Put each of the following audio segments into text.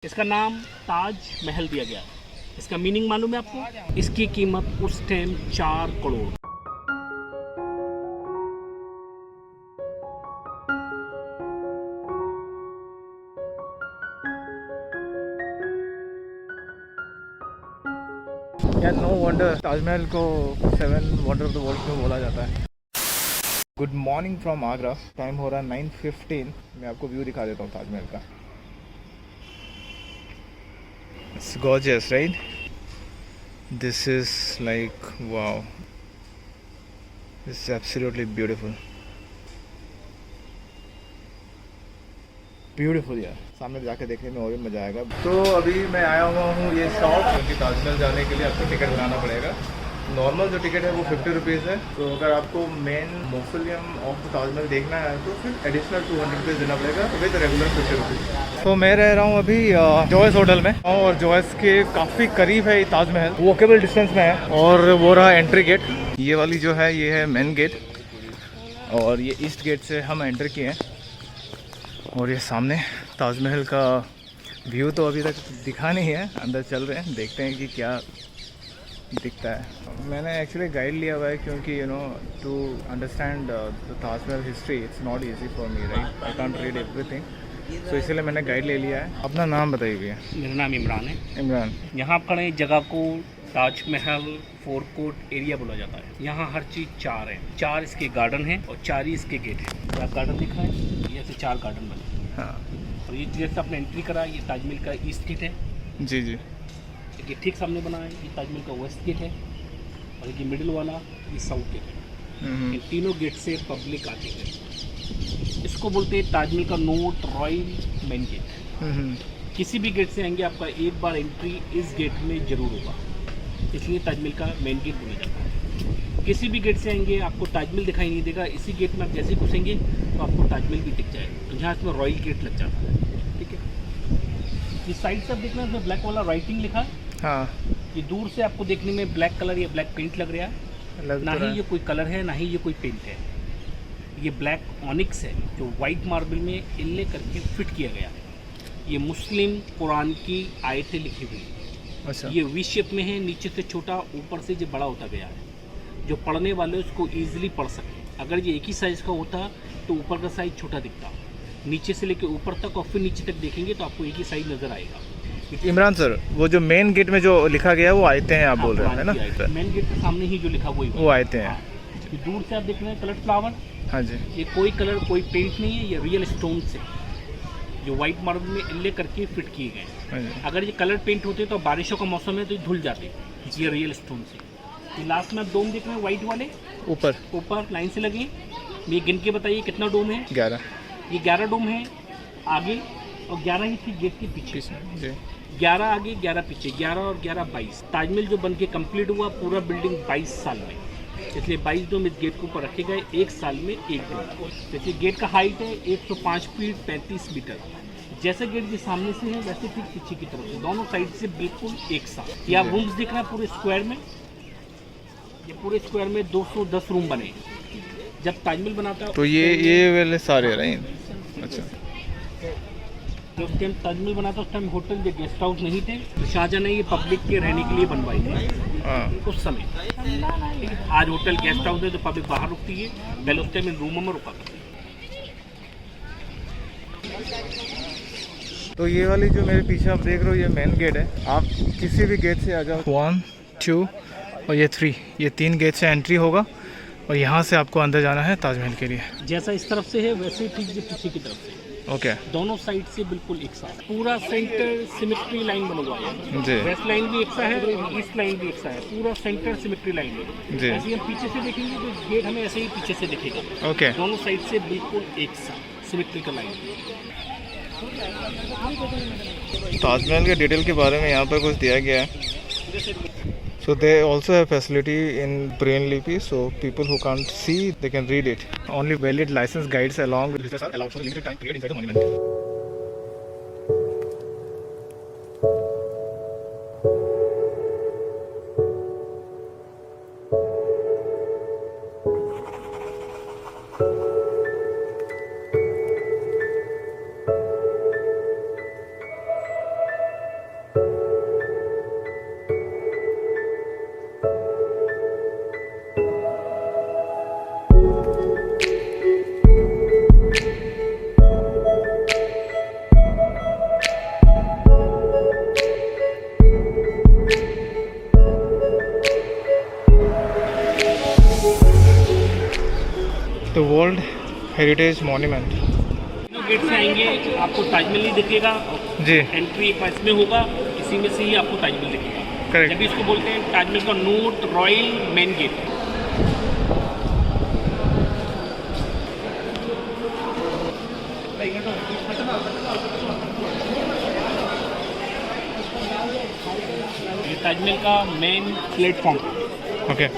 इसका नाम ताज महल दिया गया। इसका मीनिंग मालूम है आपको? इसकी कीमत उस टाइम 4 करोड़। यार नो वंडर ताजमहल को 7 वंडर ऑफ द वर्ल्ड क्यों बोला जाता है। Good morning from Agra. Time हो रहा है 9:15। मैं आपको व्यू दिखा देता हूँ ताजमहल का। It's gorgeous right. This is like wow, this is absolutely beautiful beautiful यार। सामने जाके देखने में और भी मज़ा आएगा। तो अभी मैं आया हुआ हूँ ये शॉप, क्योंकि ताजमहल जाने के लिए आपको टिकट बनाना पड़ेगा। नॉर्मल जो टिकट है वो 50 रुपीज़ है। तो अगर आपको मेन मौसोलियम ऑफ ताजमहल देखना है तो फिर एडिशनल 200 रुपीज़ देना पड़ेगा विद रेगुलर 50 रुपीज़। तो मैं रह रहा हूँ अभी जॉयस होटल में, और जॉयस के काफ़ी करीब है ये ताजमहल, वॉकेबल डिस्टेंस में है। और वो रहा एंट्री गेट, ये वाली जो है ये है मेन गेट, और ये ईस्ट गेट से हम एंटर किए हैं। और ये सामने ताजमहल का व्यू तो अभी तक दिखा नहीं है, अंदर चल रहे हैं, देखते हैं कि क्या दिखता है। मैंने एक्चुअली गाइड लिया हुआ है क्योंकि to understand the Taj Mahal history it's not easy for me right, I can't read everything. तो इसलिए मैंने गाइड ले लिया है। अपना नाम बताइए भैया। मेरा नाम इमरान है। इमरान। यहाँ आप खड़े जगह को ताजमहल फोर कोर्ट एरिया बोला जाता है। यहाँ हर चीज़ 4 है। 4 इसके गार्डन हैं और 4 ही इसके गेट हैं। आप गार्डन दिखा है, ये ऐसे 4 गार्डन बने। हाँ। और ये जैसे आपने एंट्री करा, ये ताजमहल का ईस्ट गेट है। जी जी। ये ठीक सामने बना है, ये ताजमहल का वेस्ट गेट है। और ये मिडिल वाला ये साउथ गेट है। इन तीनों गेट से पब्लिक आती है। इसको बोलते हैं ताजमहल का नॉर्थ रॉयल मेन गेट। किसी भी गेट से आएंगे आपका एक बार एंट्री इस गेट में जरूर होगा, इसलिए ताजमहल का मेन गेट बोला जाता है। किसी भी गेट से आएंगे आपको ताजमहल दिखाई नहीं देगा, इसी गेट में आप जैसे घुसेंगे तो आपको ताजमहल भी दिख जाएगा। तो यहाँ इसमें रॉयल गेट लग जाता है। ठीक है, इस साइड से आप देखना, इसमें ब्लैक वाला राइटिंग लिखा है। हाँ। ये दूर से आपको देखने में ब्लैक कलर या ब्लैक पेंट लग रहा है, ना ही ये कोई कलर है ना ही ये कोई पेंट है। ये ब्लैक ऑनिक्स है जो वाइट मार्बल में इनले करके फिट किया गया है। ये मुस्लिम कुरान की आयतें लिखी हुई है। अच्छा। ये वी शेप में है, नीचे से छोटा ऊपर से जो बड़ा होता गया है, जो पढ़ने वाले उसको ईजिली पढ़ सकें। अगर ये एक ही साइज़ का होता तो ऊपर का साइज़ छोटा दिखता, नीचे से लेकर ऊपर तक और फिर नीचे तक देखेंगे तो आपको एक ही साइज़ नज़र आएगा। इमरान सर, वो जो मेन गेट में जो लिखा गया है वो आयते हैं आप बोल रहे हैं ना? मेन गेट के सामने ही जो लिखा वो आयते हैं। ये दूर से आप देख रहे हैं कलर फ्लावर। हाँ जी। ये कोई कलर कोई पेंट नहीं है, ये रियल स्टोन से जो वाइट मार्बल में इनले करके फिट किए गए हैं। अगर ये कलर पेंट होते तो बारिशों का मौसम है तो ये धुल जाते। ये रियल स्टोन से। ये लास्ट में आप डोम देख रहे हैं वाइट वाले, ऊपर लाइन से लगे। ये गिन के बताइए कितना डोम है? 11। ये 11 डोम है आगे, और 11 ही थी गेट के पीछे। 11 आगे 11 पीछे, 11 और 11 22। ताजमहल जो बन के कम्प्लीट हुआ पूरा बिल्डिंग 22 साल में, इसलिए 22 डोम इस गेट के ऊपर रखे गए। एक साल में एक डोम। जैसे गेट का हाइट है 105 फीट 35 मीटर। जैसे गेट के सामने से है वैसे ठीक पीछे की तरफ से दोनों साइड से बिल्कुल एक साथ। ये आप रूम्स दिख रहे हैं पूरे स्क्वायर में, ये पूरे स्क्वायर में 210 रूम बने। जब ताजमहल बनाता है तो ये वाले सारे राइट। अच्छा। उस टाइम ताजमहल बना था उस टाइम होटल या गेस्ट हाउस नहीं थे, तो शाहजहां ने ये पब्लिक के रहने के लिए बनवाई थी उस समय। आज होटल गेस्ट हाउस है तो पब्लिक बाहर रुकती है, पहले उस टाइम इन रूमों में रुका करती। तो ये वाली जो मेरे पीछे आप देख रहे हो ये मेन गेट है। आप किसी भी गेट से आ जाओ, 1 2 और ये 3, ये 3 गेट से एंट्री होगा और यहाँ से आपको अंदर जाना है ताजमहल के लिए। जैसा इस तरफ से है वैसे ठीक जो पीछे की तरफ से। ओके। दोनों साइड से बिल्कुल एक साथ, पूरा सेंटर सिमेट्री लाइन बना हुआ है। वेस्ट लाइन भी एक सा है, ईस्ट लाइन भी एक सा है, पूरा सेंटर सिमेट्री लाइन है। ऐसे हम पीछे से देखेंगे तो गेट हमें ऐसे ही पीछे से दिखेगा। ओके। दोनों साइड से बिल्कुल एक साथ सिमेट्रिकल लाइन। ताजमहल के डिटेल के बारे में यहाँ पर कुछ दिया गया है। So they also have facility in Braille Lipi, so people who can't see they can read it. Only valid licensed guides along with visitors are allowed for a limited time period inside the monument. तो world heritage monument. तीनों gate से आएंगे आपको ताजमहल नहीं दिखेगा जी entry एक इसमें होगा, इसी में से ही आपको ताजमहल दिखेगा। करेक्ट। जब इसको बोलते हैं ताजमहल का नोट रॉयल मेन गेट। ये ताजमहल का मेन प्लेटफॉर्म। ओके।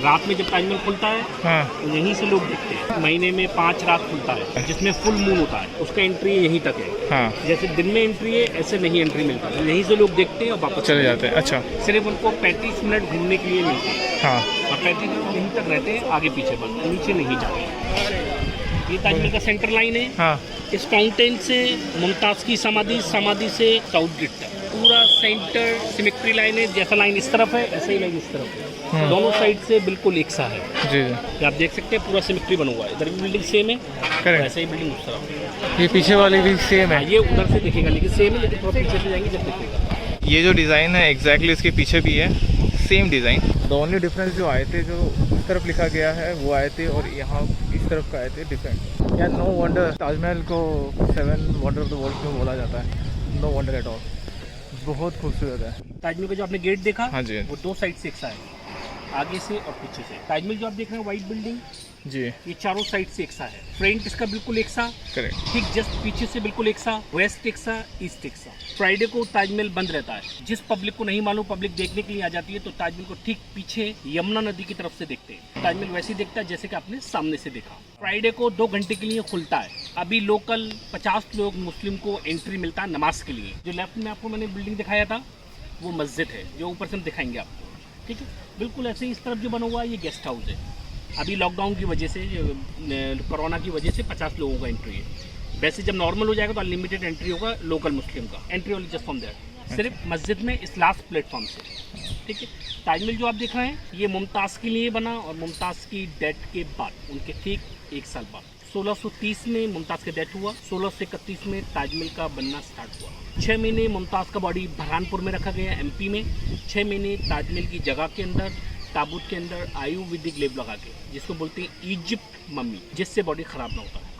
रात में जब ताजमहल खुलता है हाँ तो यहीं से लोग देखते हैं। महीने में 5 रात खुलता है जिसमें फुल मून होता है, उसका एंट्री यहीं तक है। हाँ जैसे दिन में एंट्री है ऐसे नहीं एंट्री मिलता है, यहीं से लोग देखते हैं और वापस चले जाते हैं। अच्छा सिर्फ उनको 35 मिनट घूमने के लिए मिलते हैं हाँ और 35 मिनट यहीं तक रहते हैं, आगे पीछे बस, नीचे नहीं जाते। ये ताजमहल का सेंटर लाइन है। हाँ इस फाउंटेन से मुमताज़ की समाधि से साउथ गेट तक पूरा सेंटर सिमेट्री लाइन है। जैसा लाइन इस तरफ है ऐसा ही लाइन इस तरफ है, दोनों साइड से बिल्कुल एक सा है। जी ये आप देख सकते हैं पूरा सिमेट्री बना हुआ है। इधर भी बिल्डिंग सेम है, करेक्ट। ऐसे ही बिल्डिंग उस तरफ। ये पीछे वाली भी सेम है। हाँ, ये उधर से दिखेगा लेकिन सेम है, लेकिन थोड़ा पीछे से जाएंगे जब दिखेगा। ये जो डिज़ाइन है एग्जैक्टली इसके पीछे भी है, same design. The only difference जो आए थे, जो उस तरफ लिखा गया है वो आए थे और यहाँ इस तरफ का आए थे डिफरेंट। या नो वंडर ताजमहल को 7 वंडर ऑफ द वर्ल्ड क्यों बोला जाता है, नो वंडर एट ऑल। बहुत खूबसूरत है। ताजमहल का जो आपने गेट देखा हाँ जी वो 2 साइड से एक सा है, आगे से और पीछे से। ताजमहल जो आप देख रहे हैं व्हाइट बिल्डिंग, जी ये चारों साइड से एक सा है। फ्रंट इसका बिल्कुल एक सा, करेक्ट। ठीक जस्ट पीछे से बिल्कुल एक सा, वेस्ट एक सा, ईस्ट एक सा। फ्राइडे को ताजमहल बंद रहता है। जिस पब्लिक को नहीं मालूम, पब्लिक देखने के लिए आ जाती है, तो ताजमहल को ठीक पीछे यमुना नदी की तरफ से देखते हैं। ताजमहल वैसे ही देखता है जैसे कि आपने सामने से देखा। फ्राइडे को 2 घंटे के लिए खुलता है। अभी लोकल 50 लोग मुस्लिम को एंट्री मिलता है नमाज के लिए। जो लेफ्ट में आपको मैंने बिल्डिंग दिखाया था वो मस्जिद है, जो ऊपर से हम दिखाएंगे आपको, ठीक है। बिल्कुल ऐसे ही इस तरफ जो बना हुआ है ये गेस्ट हाउस है। अभी लॉकडाउन की वजह से, कोरोना की वजह से 50 लोगों का एंट्री है। वैसे जब नॉर्मल हो जाएगा तो अनलिमिटेड एंट्री होगा लोकल मुस्लिम का। Entry only just from there, सिर्फ मस्जिद में इस लास्ट प्लेटफॉर्म से, ठीक है। ताजमहल जो आप देख रहे हैं ये मुमताज़ के लिए बना और मुमताज़ की डेथ के बाद, उनके ठीक 1 साल बाद 1630 में मुमताज़ का डेथ हुआ। 1631 में ताजमहल का बनना स्टार्ट हुआ। 6 महीने मुमताज़ का बॉडी बरहानपुर में रखा गया एमपी में। 6 महीने ताजमहल की जगह के अंदर, ताबूत के अंदर आयुर्वेदिक लेप लगा के, जिसको बोलते हैं इजिप्ट मम्मी, जिससे बॉडी ख़राब ना होता है।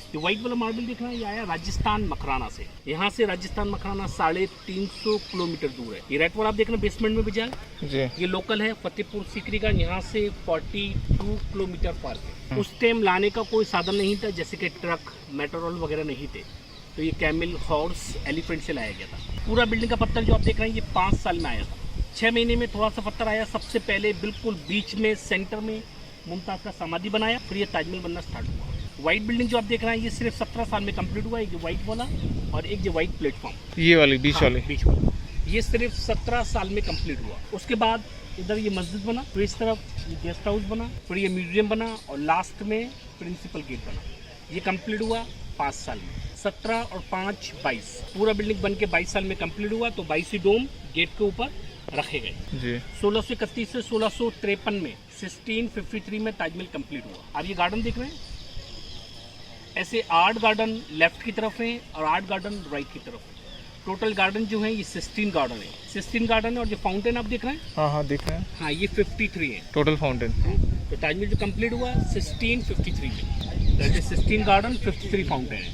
ये वाइट वाला मार्बल दिख रहा है, ये आया राजस्थान मकराना से। यहाँ से राजस्थान मकराना 350 किलोमीटर दूर है। ये रेड वाला आप देख रहे हैं बेसमेंट में बिजा है, जी ये लोकल है फतेहपुर सीकरी का। यहाँ से 42 किलोमीटर पार है। उस टाइम लाने का कोई साधन नहीं था, जैसे कि ट्रक, मेट्रोल वगैरह नहीं थे, तो ये कैमल, हॉर्स, एलिफेंट से लाया गया था। पूरा बिल्डिंग का पत्थर जो आप देख रहे हैं ये 5 साल में आया था। 6 महीने में थोड़ा सा पत्थर आया। सबसे पहले बिल्कुल बीच में सेंटर में मुमताज़ का समाधि बनाया, फिर ये ताजमहल बनना स्टार्ट हुआ। व्हाइट बिल्डिंग जो आप देख रहे हैं ये सिर्फ 17 साल में कंप्लीट हुआ। एक जो व्हाइट वाला और एक जो व्हाइट प्लेटफॉर्म, ये वाली बीच वाली, बीच वाला, ये सिर्फ 17 साल में कंप्लीट हुआ। उसके बाद इधर ये मस्जिद बना, फिर इस तरफ ये गेस्ट हाउस बना, फिर ये म्यूजियम बना और लास्ट में प्रिंसिपल गेट बना। ये कंप्लीट हुआ 5 साल में। 17 और 5 22, पूरा बिल्डिंग बन के 22 साल में कंप्लीट हुआ। तो 22 डोम गेट के ऊपर रखे गए जी। 1631 से 1653 में 1653 में ताजमहल कंप्लीट हुआ। अब ये गार्डन देख रहे हैं, ऐसे 8 गार्डन लेफ्ट की तरफ हैं और 8 गार्डन राइट की तरफ है। टोटल गार्डन जो है ये 16 गार्डन है। 16 गार्डन है और जो फाउंटेन आप देख रहे हैं, हाँ हाँ दिख रहे हैं, हाँ ये 53 है टोटल फाउंटेन। तो ताजमहल जो कंप्लीट हुआ 1653 में। दैट इज 16 गार्डन 53 फाउंटेन है।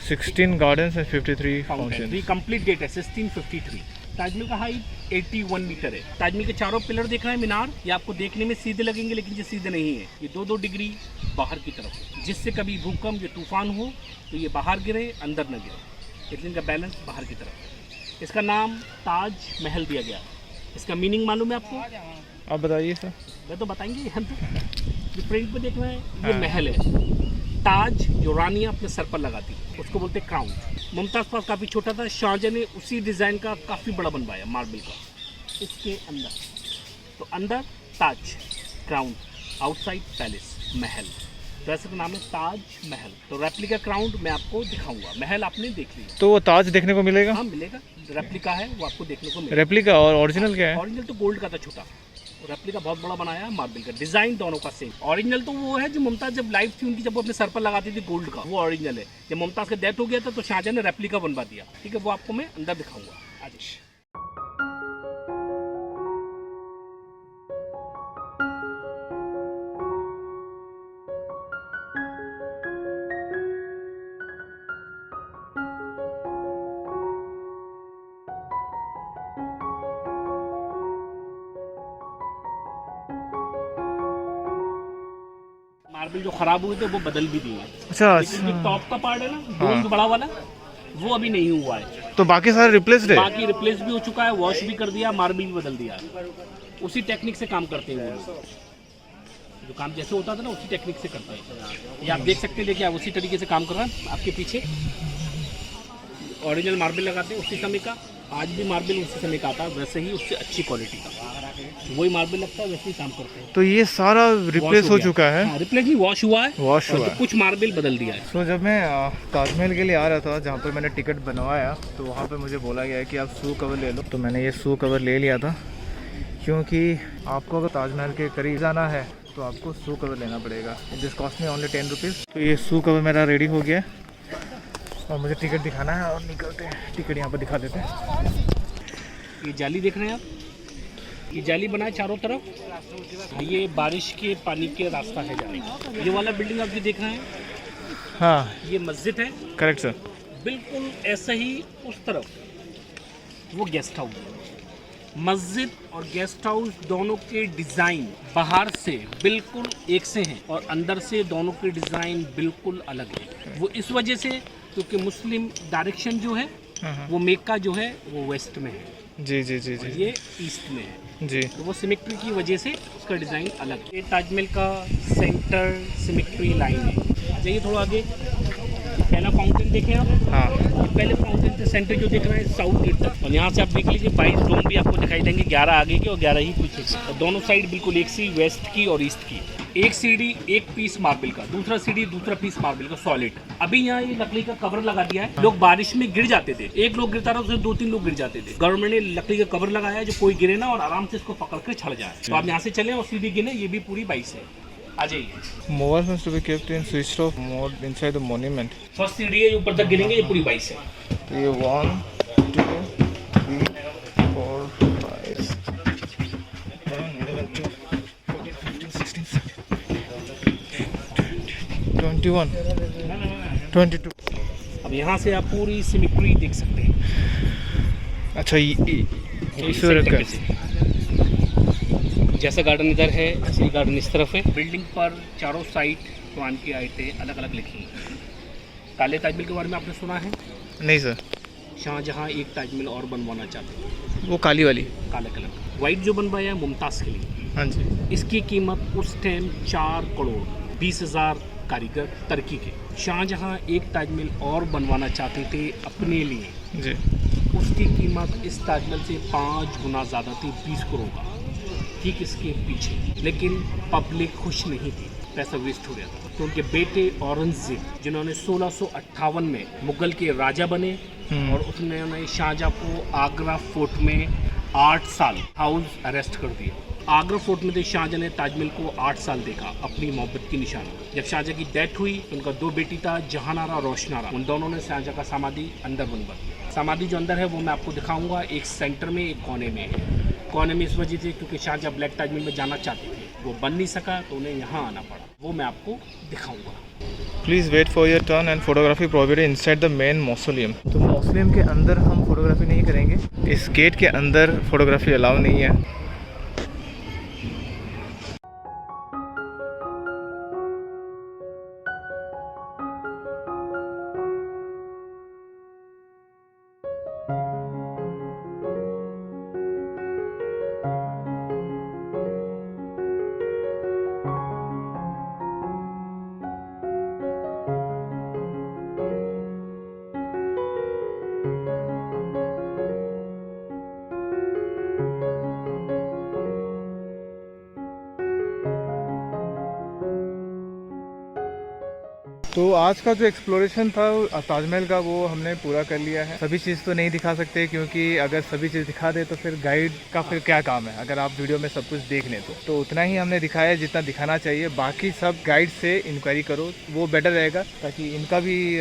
16 गार्डन्स एंड 53 फाउंटेन, फाउंटेन। ये कंप्लीट डेट है 1653। ताजमहल का हाइट 81 मीटर है। ताजमहल के चारों पिलर देख रहे हैं, मीनार, ये आपको देखने में सीधे लगेंगे लेकिन ये सीधे नहीं है। ये 2-2 डिग्री बाहर की तरफ है, जिससे कभी भूकंप या तूफान हो तो ये बाहर गिरे, अंदर न गिरे, इसलिए इनका बैलेंस बाहर की तरफ है। इसका नाम ताज महल दिया गया। इसका मीनिंग मालूम है आपको? आप बताइए सर। मैं तो बताएंगे हम तो। जो प्रिंट पे देख रहे हैं ये महल है। ताज जो रानी अपने सर पर लगाती है उसको बोलते हैं क्राउन। मुमताज़ पास काफ़ी छोटा था, शाहजहाँ ने उसी डिज़ाइन का काफ़ी बड़ा बनवाया मार्बल का। इसके अंदर तो अंदर ताज क्राउन, आउटसाइड पैलेस महल, तो ऐसे का नाम है ताज महल। तो रेप्लिका क्राउन मैं आपको दिखाऊंगा। महल आपने देख लिया, तो वो ताज देखने को मिलेगा? हाँ मिलेगा। रेप्लिका है वो आपको देखने को मिलेगा। रेप्लिका और ओरिजिनल क्या है? ओरिजिनल तो गोल्ड का था छोटा, रेप्लिका बहुत बड़ा बनाया है मार्बल का। डिजाइन दोनों का सेम। ओरिजिनल तो वो है जो मुमताज़ जब लाइफ थी उनकी, जब वो अपने सर पर लगाती थी गोल्ड का, वो ओरिजिनल है। जब मुमताज़ का डेथ हो गया था तो शाहजहाँ ने रेप्लिका बनवा दिया, ठीक है। वो आपको मैं अंदर दिखाऊंगा आज। मार्बल जो खराब हुए थे वो बदल भी दिए। अच्छा लेकिन जो टॉप का पार्ट है ना, डोम बड़ा वाला, वो अभी नहीं हुआ है। तो बाकी सारे रिप्लेस्ड है? बाकी रिप्लेस भी हो चुका है, वॉश भी कर दिया, मार्बल भी बदल दिया है। उसी टेक्निक से काम करते हैं वो लोग। जो काम जैसे होता था ना उसी टेक्निक से करते हैं। ये आप देख सकते हैं, देखिए आप उसी तरीके से काम कर रहे हैं। आपके पीछे ओरिजिनल मार्बल लगाते हैं उसी समय का, आज भी मार्बल उसी समय का आता है, वैसे ही उससे अच्छी क्वालिटी का वही मार्बल लगता है, वैसे ही काम करते हैं। तो ये सारा रिप्लेस हो चुका है? हाँ, रिप्लेस नहीं, वॉश हुआ है, वॉश हुआ है, कुछ मार्बल बदल दिया है। तो जब मैं ताजमहल के लिए आ रहा था, जहाँ पर मैंने टिकट बनवाया, तो वहाँ पे मुझे बोला गया है कि आप शू कवर ले लो। तो मैंने ये शू कवर ले लिया था, क्योंकि आपको अगर ताजमहल के करीब जाना है तो आपको शू कवर लेना पड़ेगा। दिस कॉस्ट में ओनली 10 रुपीज़। तो ये शू कवर मेरा रेडी हो गया और मुझे टिकट दिखाना है और निकलते हैं। टिकट यहाँ पर दिखा देते हैं। ये जाली देख रहे हैं आप, ये जाली बनाए चारों तरफ, ये बारिश के पानी के रास्ता है जाने का। ये वाला बिल्डिंग आप जो देख रहे हैं, हाँ ये मस्जिद है। Correct sir. बिल्कुल ऐसा ही उस तरफ वो गेस्ट हाउस है। मस्जिद और गेस्ट हाउस दोनों के डिज़ाइन बाहर से बिल्कुल एक से हैं और अंदर से दोनों के डिज़ाइन बिल्कुल अलग है। वो इस वजह से क्योंकि मुस्लिम डायरेक्शन जो है वो मेक्का जो है वो वेस्ट में है, जी जी जी जी, ये ईस्ट में है जी। तो वो सिमेट्री की वजह से उसका डिज़ाइन अलग है। ये ताजमहल का सेंटर सिमेट्री लाइन है। जाइए थोड़ा आगे, पहला फाउंटेन देखें आप। हाँ, पहले फाउंटेन से सेंटर जो देख रहे हैं साउथ गेट तक, और यहाँ से आप देख लीजिए 22 डोम भी आपको दिखाई देंगे, 11 आगे के और 11 ही पीछे के, और दोनों साइड बिल्कुल एक सी वेस्ट की और ईस्ट की। एक सीढ़ी एक पीस मार्बल का, दूसरा सीढ़ी दूसरा पीस मार्बल का सॉलिड। अभी यहाँ ये लकड़ी का कवर लगा दिया है। लोग बारिश में गिर जाते थे, एक लोग गिरता रहा, उससे 2-3 लोग गिर जाते थे। गवर्नमेंट ने लकड़ी का कवर लगाया है जो कोई गिरे ना और आराम से इसको पकड़ कर छड़ जाए। तो आप यहाँ से चले और सीढ़ी गिने, ये भी पूरी 22 है। आ जाइए। Mobile phones to be kept in switch off mode inside the monument. First सीढ़ी है, ऊपर तक गिरेंगे, ये पूरी 22 है। तो ये 1 2 3 4 5 21 22। अब यहाँ से आप पूरी सिमेट्री देख सकते हैं। अच्छा, ये सेंटर से जैसा गार्डन इधर है ऐसे ही गार्डन इस तरफ है। बिल्डिंग पर चारों साइड कुरान की आयतें अलग अलग लिखी हैं। काले ताजमहल के बारे में आपने सुना है? नहीं सर। शाहजहाँ एक ताजमहल और बनवाना चाहते थे, वो काली वाली, काले कलर का। वाइट जो बनवाया है मुमताज़ के लिए। हाँ जी। इसकी कीमत उस टाइम 4 करोड़ 20,000 कारीगर तरक्की के। शाहजहाँ एक ताजमहल और बनवाना चाहते थे अपने लिए जी। उसकी कीमत इस ताजमहल से 5 गुना ज़्यादा थी, 20 करोड़ का। ठीक इसके पीछे, लेकिन पब्लिक खुश नहीं थी, पैसा वेस्ट हो गया था। तो उनके बेटे औरंगजेब, जिन्होंने 1658 में मुगल के राजा बने और उसने शाहजहाँ को आगरा फोर्ट में 8 साल हाउस अरेस्ट कर दिया। आगरा फोर्ट में शाहजहाँ ने ताजमहल को 8 साल देखा अपनी मोहब्बत की निशानी। जब शाहजहाँ की डेथ हुई तो उनका 2 बेटी था, जहानारा रोशनारा। उन दोनों ने शाहजहाँ का समाधि अंदर बनवा दिया। समाधि जो अंदर है वो मैं आपको दिखाऊंगा, एक सेंटर में एक कोने में है। कोने में इस वजह से क्योंकि शाहजहाँ ब्लैक ताजमहल में जाना चाहते थे, वो बन नहीं सका तो उन्हें यहाँ आना पड़ा। वो मैं आपको दिखाऊंगा। Please wait for your turn and photography provided inside the main mausoleum. तो मौसोलियम के अंदर हम फोटोग्राफी नहीं करेंगे, इस गेट के अंदर फोटोग्राफी अलाउ नहीं है। तो आज का जो एक्सप्लोरेशन था ताजमहल का वो हमने पूरा कर लिया है। सभी चीज़ तो नहीं दिखा सकते, क्योंकि अगर सभी चीज़ दिखा दे तो फिर गाइड का फिर क्या काम है। अगर आप वीडियो में सब कुछ देख लें तो उतना ही हमने दिखाया जितना दिखाना चाहिए। बाकी सब गाइड से इंक्वायरी करो, वो बेटर रहेगा, ताकि इनका भी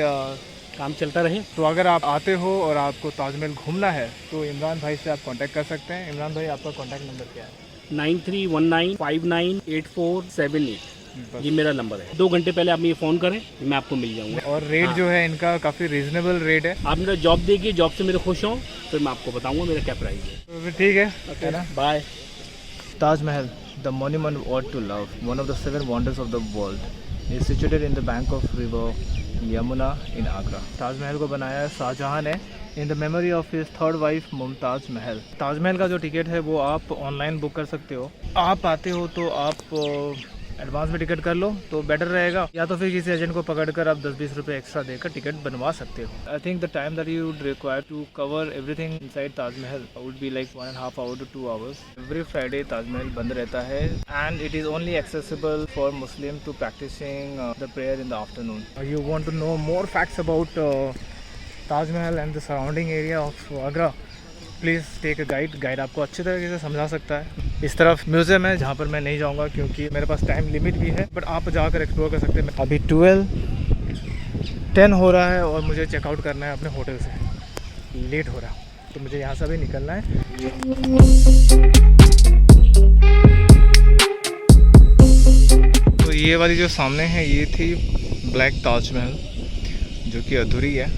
काम चलता रहे। तो अगर आप आते हो और आपको ताजमहल घूमना है तो इमरान भाई से आप कांटेक्ट कर सकते हैं। इमरान भाई, आपका कांटेक्ट नंबर क्या है? 9319598478। ये मेरा नंबर है। 2 घंटे पहले आप मुझे फ़ोन करें, मैं आपको मिल जाऊंगा। और रेट जो है इनका काफ़ी रीजनेबल रेट है। आप मेरा जॉब देखिए, जॉब से मेरे खुश हों फिर मैं आपको बताऊंगा मेरा क्या प्राइस है। तो फिर ठीक है ना, bye. Taj Mahal, the monument worth to love, one of the 7 wonders of the world, is situated in the bank of river Yamuna in Agra. Taj Mahal को बनाया शाहजहां ने in the memory of his third wife Mumtaz महल। ताजमहल का जो टिकट है वो आप online book कर सकते हो। आप आते हो तो आप एडवांस में टिकट कर लो तो बेटर रहेगा, या तो फिर किसी एजेंट को पकड़कर आप 10-20 रुपये एक्स्ट्रा देकर टिकट बनवा सकते हो। I think the time that you would require to cover everything inside Taj Mahal would be like 1.5 hour to 2 hours। Every Friday Taj Mahal बंद रहता है and it is only accessible for Muslim to practicing the prayer in the afternoon. You want to know more facts about Taj Mahal and the surrounding area of Agra, please take a guide आपको अच्छी तरीके से समझा सकता है। इस तरफ म्यूज़ियम है जहाँ पर मैं नहीं जाऊँगा क्योंकि मेरे पास टाइम लिमिट भी है, बट आप जाकर एक्सप्लोर कर सकते हैं। अभी 12:10 हो रहा है और मुझे चेकआउट करना है अपने होटल से, लेट हो रहा है तो मुझे यहाँ से अभी निकलना है। तो ये वाली जो सामने है ये थी ब्लैक ताजमहल, जो कि अधूरी है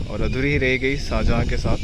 और अधूरी ही रह गई शाहजहां के साथ।